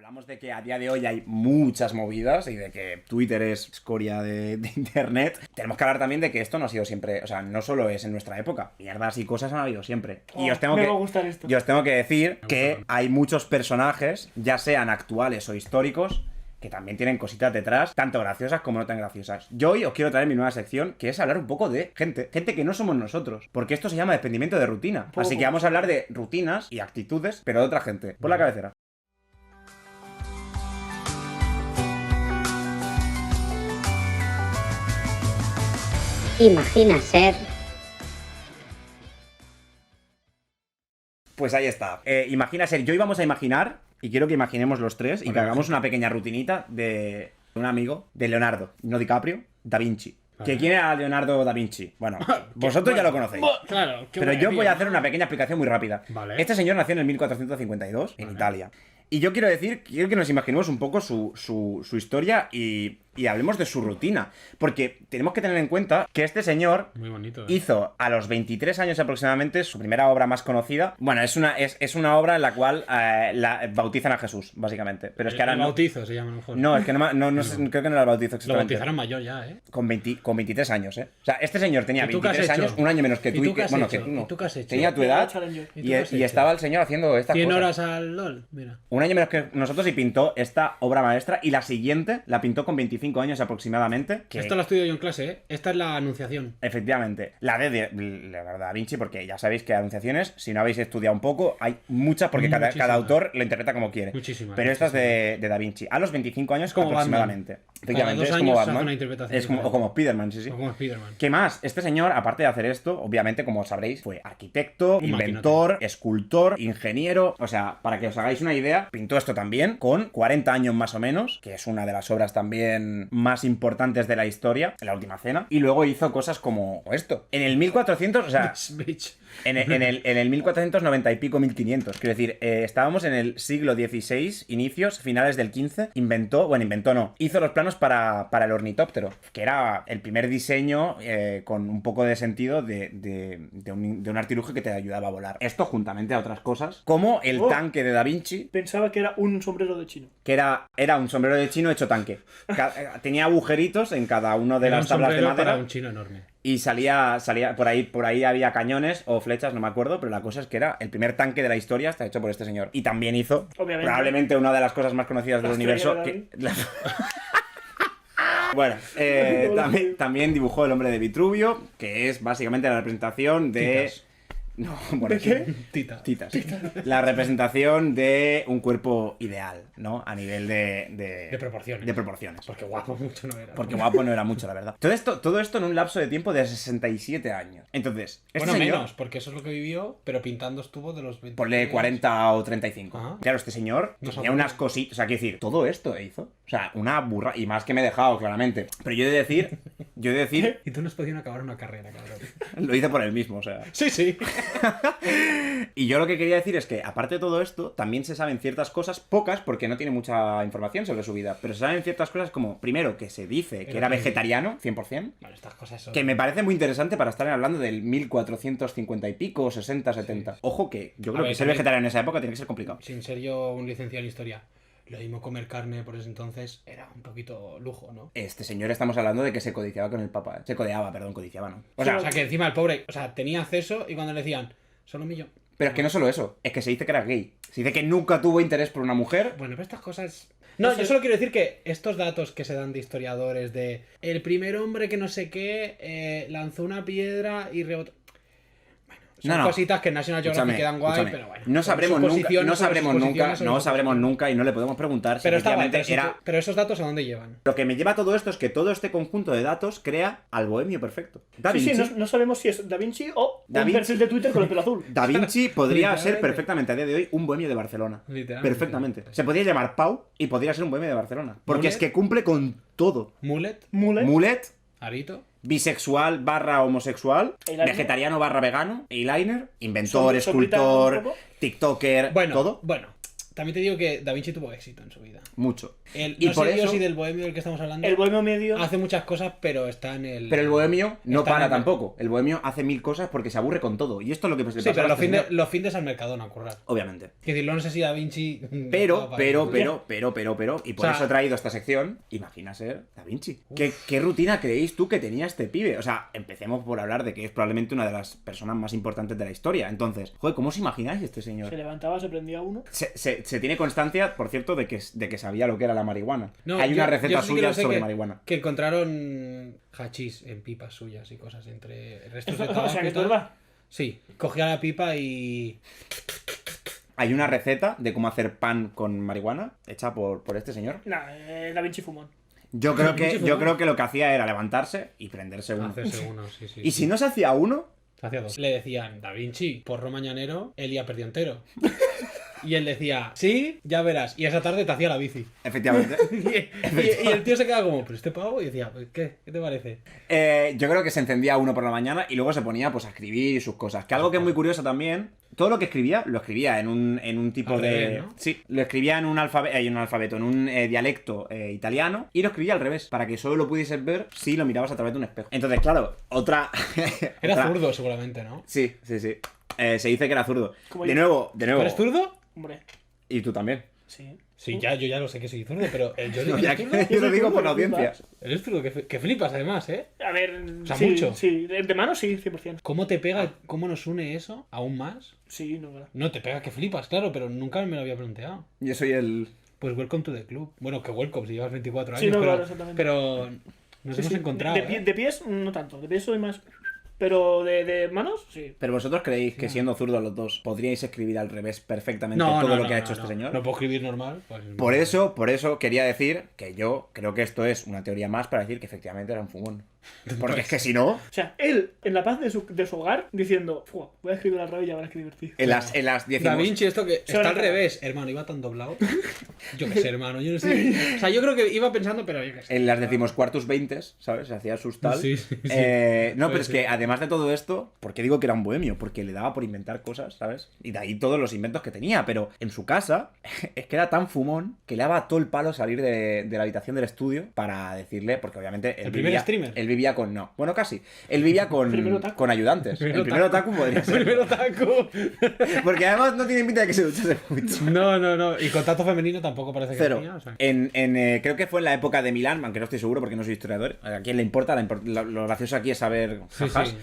hablamos de que a día de hoy hay muchas movidas y de que Twitter es escoria de internet, tenemos que hablar también de que esto no ha sido siempre, o sea, no solo es en nuestra época, mierdas y cosas han habido siempre. Y os tengo me va a gustar esto. yo os tengo que decir que hay muchos personajes, ya sean actuales o históricos, que también tienen cositas detrás, tanto graciosas como no tan graciosas. Yo hoy os quiero traer mi nueva sección, que es hablar un poco de gente que no somos nosotros, porque esto se llama desprendimiento de rutina. Así que vamos a hablar de rutinas y actitudes, pero de otra gente. Por la cabecera. Imagina ser. Pues ahí está. Imagina ser. Yo íbamos a imaginar, y quiero que imaginemos los tres, y que hagamos una pequeña rutinita de un amigo de Leonardo, no DiCaprio, Da Vinci. ¿Que quién era Leonardo da Vinci? Bueno, vosotros ya lo conocéis. Claro, Pero yo voy a hacer una pequeña explicación muy rápida. Vale. Este señor nació en el 1452 en Italia. Y yo quiero que nos imaginemos un poco su historia y hablemos de su rutina. Porque tenemos que tener en cuenta que este señor Muy bonito, hizo a los 23 años aproximadamente su primera obra más conocida. Bueno, es una obra en la cual bautizan a Jesús, básicamente. Pero es que ahora el no. bautizo se llama a lo mejor. No, es que no sé, creo que no era el bautizo Lo exactamente. bautizaron mayor ya, ¿eh? Con 23 años, ¿eh? O sea, este señor tenía ¿Y tú qué has 23 años, hecho? un año menos que ¿Y tú. tú qué has Bueno, hecho? que tú no. ¿Y tú qué has hecho? Tenía tu edad Challenger. ¿Y tú y, qué has y hecho? estaba el señor haciendo estas 100 cosas. horas al LOL, mira. Un año menos que nosotros y pintó esta obra maestra y la siguiente la pintó con 25 años aproximadamente. Que... Esto lo estudio yo en clase, ¿eh? Esta es la Anunciación. Efectivamente, la de Da Vinci, porque ya sabéis que anunciaciones, si no habéis estudiado un poco, hay muchas, porque cada autor lo interpreta como quiere. Muchísimas. Pero esta es de Da Vinci, a los 25 años como aproximadamente. Efectivamente, Cada 2 es como años se hace Batman. una interpretación Es como, o diferente. como Spiderman, sí, sí. O como Spiderman. ¿Qué más? Este señor, aparte de hacer esto, obviamente, como sabréis, fue arquitecto, Un inventor, escultor, ingeniero. O sea, para que os hagáis una idea, pintó esto también con 40 años más o menos, que es una de las obras también más importantes de la historia, La Última Cena. Y luego hizo cosas como esto. En el 1400, o sea... Bitch. En el 1490 y pico, 1500. Quiero decir, estábamos en el siglo XVI, inicios, finales del XV. Hizo los planos para el ornitóptero, que era el primer diseño con un poco de sentido de un artilugio que te ayudaba a volar. Esto juntamente a otras cosas, como el tanque de Da Vinci, Pensaba que era un sombrero de chino. que era un sombrero de chino hecho tanque. Tenía agujeritos en cada una de Era las un tablas de sombrero madera. para un chino enorme. Y salía por ahí había cañones o flechas, no me acuerdo, pero la cosa es que era el primer tanque de la historia está hecho por este señor. Y también hizo Obviamente. probablemente una de las cosas más conocidas del La universo. estrella Bueno, también dibujó El hombre de Vitruvio, que es básicamente la representación de... Titas. No, bueno, ¿De qué? Tita. La representación de un cuerpo ideal, ¿no? A nivel de proporciones. De proporciones. Porque guapo mucho no era. Porque guapo no era mucho, la verdad. Todo esto en un lapso de tiempo de 67 años. Entonces, este Bueno, señor, menos, porque eso es lo que vivió, pero pintando estuvo de los 20. ponle 40 o 35. Ajá. Claro, este señor No tenía sabe. unas cositas. O sea, quiero decir, todo esto hizo. O sea, una burra. Y más que me he dejado, claramente. Pero yo he de decir, Y tú no has podido acabar una carrera, cabrón. lo hice por él mismo, o sea. Sí, sí. Y yo lo que quería decir es que, aparte de todo esto, también se saben ciertas cosas, pocas, porque no tiene mucha información sobre su vida, pero se saben ciertas cosas como, primero, que se dice que era vegetariano, 100%, Vale, estas cosas son... que me parece muy interesante para estar hablando del 1450 y pico, 60, 70. Ojo que yo creo ver, que ser también- vegetariano en esa época tiene que ser complicado. Sin ser yo un licenciado en historia, lo mismo comer carne por ese entonces era un poquito lujo, ¿no? Este señor estamos hablando de que se codiciaba con el papa. Se codeaba, perdón, codiciaba, ¿no? O sea, O sea, que encima el pobre, o sea, tenía acceso y cuando le decían, solo un millón. pero es que no solo eso, es que se dice que era gay. Se dice que nunca tuvo interés por una mujer. Bueno, pero estas cosas... No, yo solo quiero decir que estos datos que se dan de historiadores de el primer hombre que no sé qué lanzó una piedra y rebotó... Bueno, son No. cositas que en National Geographic quedan guay, Escúchame. pero bueno. No son sabremos nunca, suposiciones no sobre sabremos suposiciones sobre suposiciones. nunca y no le podemos preguntar si Pero está guay, efectivamente era... pero esos datos ¿a dónde llevan? Lo que me lleva a todo esto es que todo este conjunto de datos crea al bohemio perfecto. Da Sí, Vinci, sí, no sabemos si es Da Vinci o Da un Vinci. perfil de Twitter con el pelo azul. Da Vinci podría ser Literalmente. perfectamente a día de hoy un bohemio de Barcelona. Literalmente. Perfectamente. Se podría llamar Pau y podría ser un bohemio de Barcelona. Porque Mulet. es que cumple con todo. Mulet, Mulet. Mulet, Arito, bisexual barra homosexual, Eyeliner. vegetariano barra vegano, eyeliner, inventor, Sombrita un escultor, poco. tiktoker, bueno, todo. Bueno, También te digo que Da Vinci tuvo éxito en su vida. Mucho. No sé yo si del bohemio del que estamos hablando El bohemio medio. hace muchas cosas, pero está en el... Pero el bohemio no Está en para el- tampoco. El bohemio hace 1000 cosas porque se aburre con todo. Y esto es lo que le Sí, pasa pero a los este señor. findes al Mercadona a currar. Obviamente. Es decir, no sé si Da Vinci... Pero, estaba pero, para- y por O sea- eso he traído esta sección, imagina ser Da Vinci. ¿Qué rutina creéis tú que tenía este pibe? O sea, empecemos por hablar de que es probablemente una de las personas más importantes de la historia. Entonces, joder, ¿cómo os imagináis este señor? Se levantaba, se prendía uno. Se tiene constancia, por cierto, de que sabía lo que era la marihuana. No, Hay una yo receta sí que lo suya sé sobre que- marihuana. Que encontraron hachís en pipas suyas y cosas entre restos de tabaco O sea, que y es tal. verdad. Sí, cogía la pipa y... Hay una receta de cómo hacer pan con marihuana hecha por este señor. Nah, Da Vinci fumón. Yo creo Da Vinci que, fue yo bueno. creo que lo que hacía era levantarse y prenderse uno. Hacerse uno, sí, sí. Y si no se hacía uno, Hacía dos. Le decían, Da Vinci, porro mañanero, él ya perdió entero. Y él decía, sí, ya verás. Y esa tarde te hacía la bici. efectivamente. Y el tío se quedaba como, pero este pavo, y decía, pues, ¿qué? ¿Qué te parece? Yo creo que se encendía uno por la mañana y luego se ponía pues a escribir sus cosas. Que algo que es muy curioso también, todo lo que escribía, lo escribía en un tipo Al de... revés, ¿no? Sí, lo escribía en un alfabeto, en un dialecto italiano, y lo escribía al revés, para que solo lo pudieses ver si lo mirabas a través de un espejo. Entonces, claro, otra... Era otra- zurdo, seguramente, ¿no? Sí, sí, sí. Se dice que era zurdo. Como De yo. nuevo. ¿Tú eres zurdo? Hombre, Y tú también. sí. Sí, yo ya lo sé que soy zurdo, pero yo No, ¿eres ya zurdo? que yo lo digo por la audiencia. Eres zurdo, que flipas además, ¿eh? A ver, O sea, sí, mucho. Sí, de mano sí, 100%. ¿Cómo te pega, cómo nos une eso aún más? Sí, no, verdad. No, te pega que flipas, claro, pero nunca me lo había planteado. Yo soy el... Pues welcome to the club. Bueno, que welcome si llevas 24 años, Sí, no, pero, claro, exactamente. pero nos Sí, hemos sí. encontrado. De, ¿eh? de pies, no tanto. De pies soy más. Pero de manos, sí. Pero vosotros creéis que siendo zurdos los dos podríais escribir al revés perfectamente No, todo no, lo no, que ha no, hecho este no. señor. No puedo escribir normal. Pues, Por eso quería decir que yo creo que esto es una teoría más para decir que efectivamente era un fumón. Porque es que si no, O sea, él, en la paz de su hogar, diciendo, "Fua, voy a escribir al revés y ya verás qué divertido". en las Da decimos, Vinci, esto que Se está van a al cagar. revés, hermano, iba tan doblado. Yo qué sé, hermano, yo no sé. O sea, yo creo que iba pensando, pero yo qué sé. en las decimos cuartos 20, ¿sabes? Se hacía sus tal. Sí, sí, sí. No, Puede pero es ser. que además de todo esto, ¿por qué digo que era un bohemio? Porque le daba por inventar cosas, ¿sabes? Y de ahí todos los inventos que tenía. Pero en su casa es que era tan fumón que le daba todo el palo salir de la habitación del estudio para decirle, porque obviamente ¿El primer streamer? Él vivía con, no, bueno, casi. Él vivía Primer otaku. con ayudantes. El primer otaku podría ser. Primero taco. Porque además no tiene pinta de que se duchase mucho. No, no, no. Y contacto femenino tampoco parece que Cero. tenía. O sea. Creo que fue en la época de Milán, aunque no estoy seguro porque no soy historiador. ¿A quién le importa? Lo gracioso aquí es saber Sí, jajas. sí.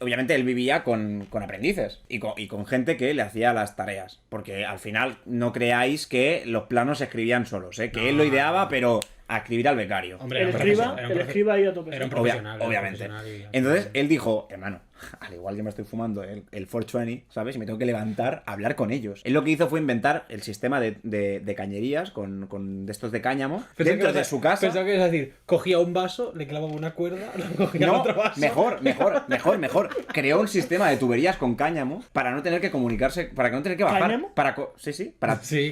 Obviamente él vivía con aprendices y con gente que le hacía las tareas. Porque al final no creáis que los planos se escribían solos, ¿eh? Que él lo ideaba, pero a escribir al becario. Hombre, El era un escriba, profesor, era un el profe- escriba ahí a tope. Era un Obvia- profesional. era un obviamente. profesional y- Entonces él dijo, hermano, al igual que me estoy fumando el 420, ¿sabes? Y me tengo que levantar a hablar con ellos. Él lo que hizo fue inventar el sistema de cañerías con de estos de cáñamo Pensaba dentro que de ibas a- su casa. Pensaba que ibas a decir, cogía un vaso, le clavaba una cuerda, lo cogía al No, otro vaso. mejor. Creó un sistema de tuberías con cáñamo para no tener que comunicarse, para que no tener que bajar. ¿Cáñamo? Sí, Sí,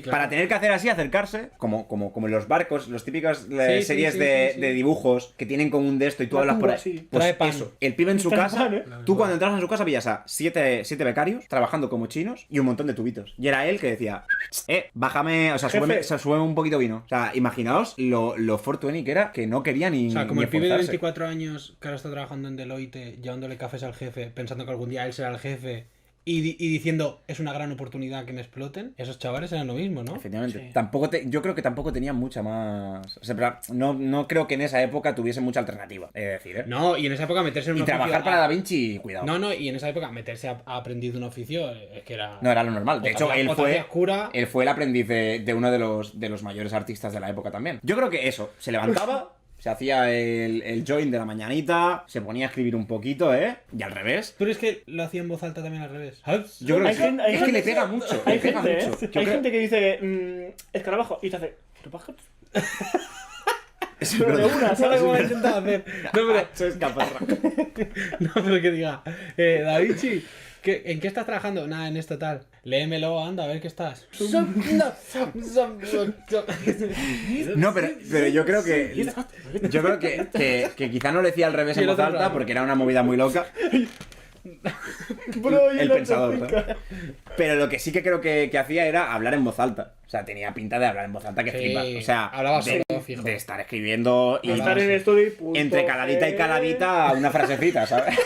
claro. para tener que hacer así, acercarse, como en los barcos, los típicas Sí, series sí, de, sí. de dibujos que tienen como un de esto y tú Una hablas por cuba, ahí. sí. Pues Trae pan. eso, el pibe en su Trae casa, pan, ¿eh? tú cuando entrabas en su casa veías a siete becarios trabajando como chinos y un montón de tubitos. Y era él que decía, bájame, o sea, Jefe. súbeme un poquito vino. O sea, imaginaos lo 420 que era, que no quería ni O sea, como ni el pibe de esforzarse. 24 años que ahora está trabajando en Deloitte, llevándole cafés al jefe, pensando que algún día él será el jefe, y diciendo, es una gran oportunidad que me exploten, esos chavales eran lo mismo, ¿no? Efectivamente. Sí. Yo creo que tampoco tenían mucha más. O sea, pero no creo que en esa época tuviese mucha alternativa. Es decir, ¿eh? No, y en esa época meterse en un Y oficio trabajar a- para Da Vinci, cuidado. No, y en esa época meterse a aprendiz de un oficio es que era... No era lo normal. De O hecho, te hacías cura. él fue el aprendiz de uno de los mayores artistas de la época también. Yo creo que eso, se levantaba, se hacía el join de la mañanita, se ponía a escribir un poquito, ¿eh? Y al revés. Pero es que lo hacía en voz alta también al revés. Yo creo que Hay sí. gente- hay Es que gente- le pega mucho. Hay le pega gente, mucho. ¿eh? Yo Hay creo- gente que dice, escarabajo, y te hace, ¿escarabajo? Es Pero de verdad. una, No ¿sabes? lo voy a intentar hacer. No, pero, Eso es caparra. no, pero que diga, Da Vinci, ¿en qué estás trabajando? Nada, en esto tal. Léemelo, anda, a ver qué estás. No, pero yo creo que. Yo creo que quizá no lo decía al revés Y en el voz otro alta raro. porque era una movida muy loca. Bro, y el la pensador, ¿no? tópica. Pero lo que sí que creo que hacía era hablar en voz alta. O sea, tenía pinta de hablar en voz alta que Sí, flipas. O sea, hablaba de, solo, fijo. de estar escribiendo y Estar en story. punto entre caladita y G. caladita una frasecita, ¿sabes?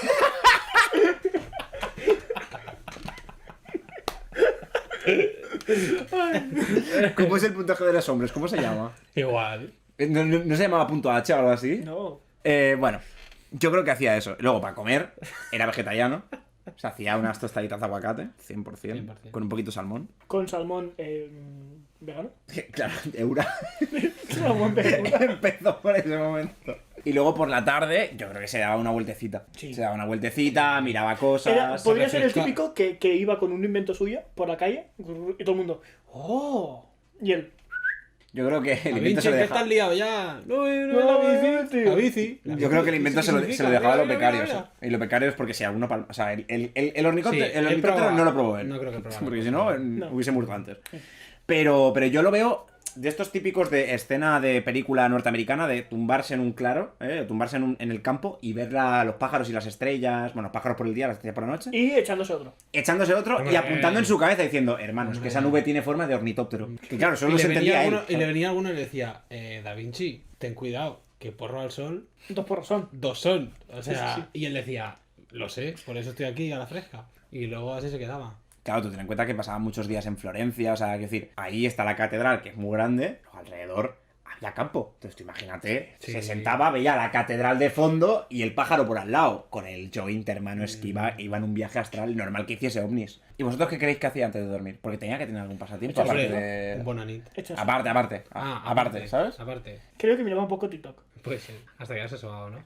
¿Cómo es el puntaje de los hombres? ¿Cómo se llama? Igual. ¿No se llamaba punto H o algo así? No. Bueno, yo creo que hacía eso. Luego, para comer, era vegetariano. O sea, hacía unas tostaditas de aguacate, 100%, 100%. con un poquito de salmón. Con salmón vegano. Claro, Eura Salmón vegano. empezó por ese momento. Y luego por la tarde, yo creo que se daba una vueltecita. Sí. Se daba una vueltecita, miraba cosas. Podría ser el refresca. típico que iba con un invento suyo por la calle y todo el mundo. ¡Oh! Y él. Yo creo que el Da invento Vinci, se lo que dejaba. estás liado ya. No, No, la bici. tío. La bici. Yo creo que el invento ¿Qué se lo significa? dejaba a los Mira, mira, becarios. mira. Y los becarios porque si alguno... O sea, el ornitóptero, Sí, el él ornitóptero probaba. no lo probó él. No creo que probara. Porque si no, hubiese muerto antes. Pero yo lo veo de estos típicos de escena de película norteamericana, de tumbarse en un claro, tumbarse en el campo y ver los pájaros y las estrellas, bueno, los pájaros por el día, las estrellas por la noche, Y echándose otro. echándose otro Hombre. y apuntando en su cabeza diciendo, hermanos, que esa nube tiene forma de ornitóptero. Que claro, solo se entendía él. Y le venía alguno y le decía, Da Vinci, ten cuidado, que porro al sol, 2 por razón. 2 son. O sea, Sí, sí, y él decía, lo sé, por eso estoy aquí a la fresca. Y luego así se quedaba. Claro, tú ten en cuenta que pasaban muchos días en Florencia, o sea, es decir, ahí está la catedral, que es muy grande, pero alrededor había campo. Entonces tú imagínate, Sí. se sentaba, veía la catedral de fondo y el pájaro por al lado. Con el Joint, hermano, es que iba en un viaje astral, normal que hiciese ovnis. ¿Y vosotros qué creéis que hacía antes de dormir? Porque tenía que tener algún pasatiempo, Echarse aparte Hombre, de... un bonanit. Echándose. Aparte, ¿sabes? Aparte. Creo que miraba un poco TikTok. Pues sí, hasta que ya se ha asomado, ¿no?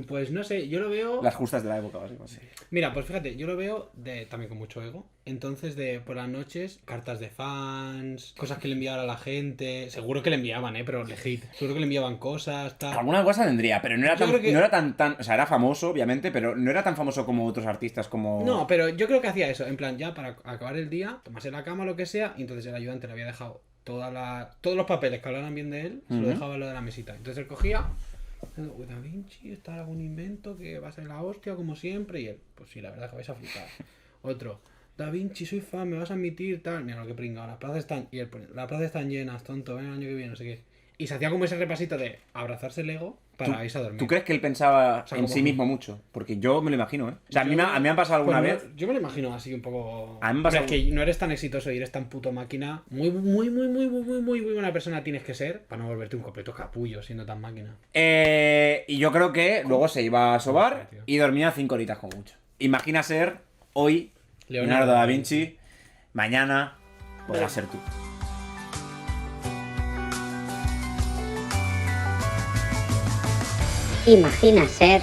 Pues no sé, yo lo veo... Las justas de la época, básicamente. Mira, pues fíjate, yo lo veo también con mucho ego. Entonces, por las noches, cartas de fans, cosas que le enviaban a la gente. Seguro que le enviaban, pero legit. Seguro que le enviaban cosas, tal. Alguna cosa tendría, pero no era Yo tan, creo que- no era tan... O sea, era famoso, obviamente, pero no era tan famoso como otros artistas, como... No, pero yo creo que hacía eso. En plan, ya para acabar el día, tomarse la cama o lo que sea. Y entonces el ayudante le había dejado todos los papeles que hablaran bien de él. Se lo dejaba en lo de la mesita. Entonces él cogía... Da Vinci, está algún invento que va a ser la hostia como siempre. Y él, pues sí, la verdad que vais a flipar. Otro, Da Vinci, soy fan, me vas a admitir, tal. Mira lo que pringado, las plazas están. Y él pone, las plazas están llenas, tonto, ven el año que viene, no sé qué. Y se hacía como ese repasito de abrazarse el ego para irse a dormir. ¿Tú crees que él pensaba O sea, en como- sí mismo mucho? Porque yo me lo imagino, ¿eh? O sea, a mí Yo- me han pasado alguna Pues vez... yo me lo imagino así un poco. A mí me pasa Pero es que no eres tan exitoso y eres tan puto máquina. Muy buena persona tienes que ser para no volverte un completo capullo siendo tan máquina. Y yo creo que luego se iba a sobar Hostia, tío. y dormía 5 horitas como mucho. Imagina ser hoy Leonardo Leonardo da da Vinci, mañana podrás ser tú. Imagina ser